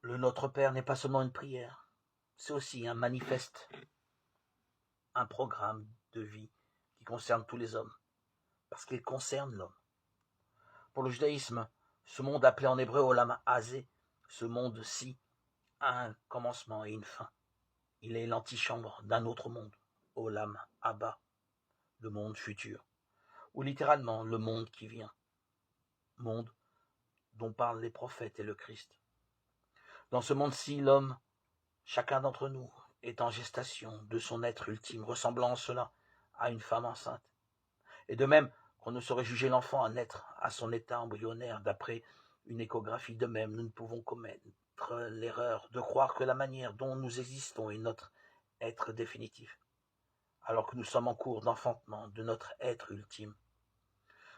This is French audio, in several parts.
Le Notre Père n'est pas seulement une prière, c'est aussi un manifeste, un programme de vie qui concerne tous les hommes, parce qu'il concerne l'homme. Pour le judaïsme, ce monde appelé en hébreu Olam Hazé, ce monde-ci, a un commencement et une fin. Il est l'antichambre d'un autre monde, Olam Abba, le monde futur, ou littéralement le monde qui vient, monde dont parlent les prophètes et le Christ. Dans ce monde-ci, l'homme, chacun d'entre nous, est en gestation de son être ultime, ressemblant en cela à une femme enceinte. Et de même qu'on ne saurait juger l'enfant à naître à son état embryonnaire d'après une échographie, de même nous ne pouvons commettre l'erreur de croire que la manière dont nous existons est notre être définitif, alors que nous sommes en cours d'enfantement de notre être ultime.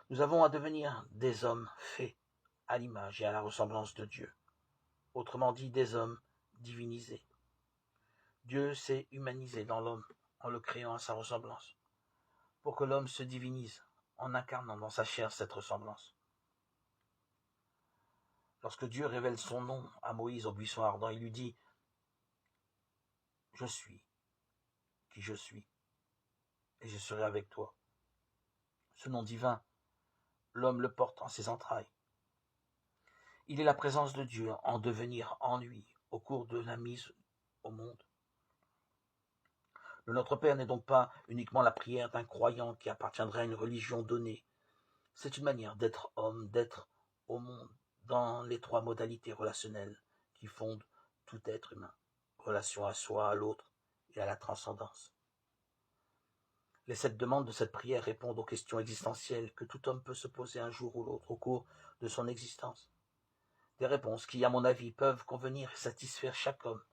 Nous avons à devenir des hommes faits à l'image et à la ressemblance de Dieu, autrement dit des hommes divinisés. Dieu s'est humanisé dans l'homme en le créant à sa ressemblance, pour que l'homme se divinise en incarnant dans sa chair cette ressemblance. Lorsque Dieu révèle son nom à Moïse au buisson ardent, il lui dit « Je suis qui je suis, et je serai avec toi ». Ce nom divin, l'homme le porte en ses entrailles. Il est la présence de Dieu en devenir en lui au cours de la mise au monde. Le Notre Père n'est donc pas uniquement la prière d'un croyant qui appartiendrait à une religion donnée. C'est une manière d'être homme, d'être au monde, dans les trois modalités relationnelles qui fondent tout être humain. Relation à soi, à l'autre et à la transcendance. Les 7 demandes de cette prière répondent aux questions existentielles que tout homme peut se poser un jour ou l'autre au cours de son existence. Des réponses qui, à mon avis, peuvent convenir et satisfaire chaque homme,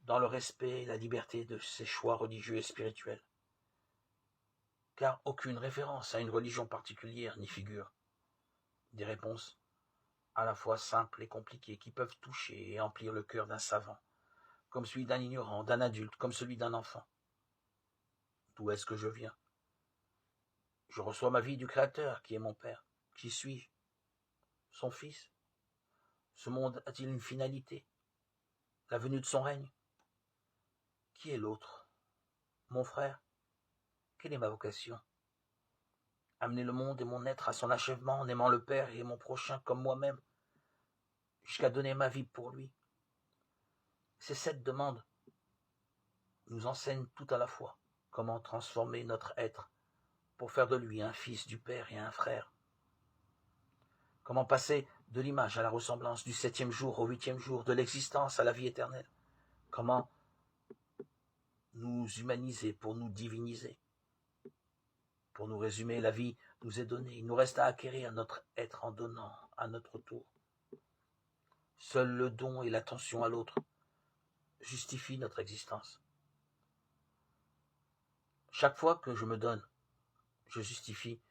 dans le respect et la liberté de ses choix religieux et spirituels. Car aucune référence à une religion particulière n'y figure. Des réponses à la fois simples et compliquées qui peuvent toucher et emplir le cœur d'un savant, comme celui d'un ignorant, d'un adulte, comme celui d'un enfant. D'où est-ce que je viens? Je reçois ma vie du Créateur, qui est mon Père. Qui suis-je? Son Fils? Ce monde a-t-il une finalité? La venue de son règne? Qui est l'autre? Mon frère? Quelle est ma vocation? Amener le monde et mon être à son achèvement en aimant le Père et mon prochain comme moi-même, jusqu'à donner ma vie pour lui. Ces 7 demandes nous enseignent tout à la fois comment transformer notre être pour faire de lui un fils du Père et un frère. Comment passer de l'image à la ressemblance, du 7e jour au 8e jour, de l'existence à la vie éternelle. Comment nous humaniser pour nous diviniser. Pour nous résumer, la vie nous est donnée. Il nous reste à acquérir notre être en donnant à notre tour. Seul le don et l'attention à l'autre justifient notre existence. Chaque fois que je me donne, je justifie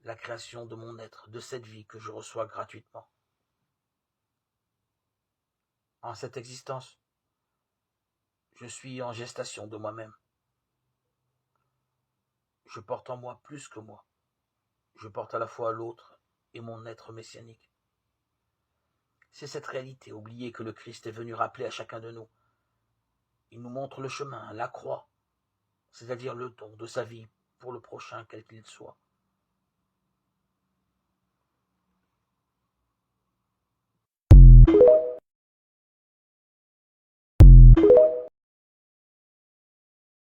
la création de mon être, de cette vie que je reçois gratuitement. En cette existence, je suis en gestation de moi-même. Je porte en moi plus que moi. Je porte à la fois l'autre et mon être messianique. C'est cette réalité oubliée que le Christ est venu rappeler à chacun de nous. Il nous montre le chemin, la croix, c'est-à-dire le don de sa vie pour le prochain quel qu'il soit.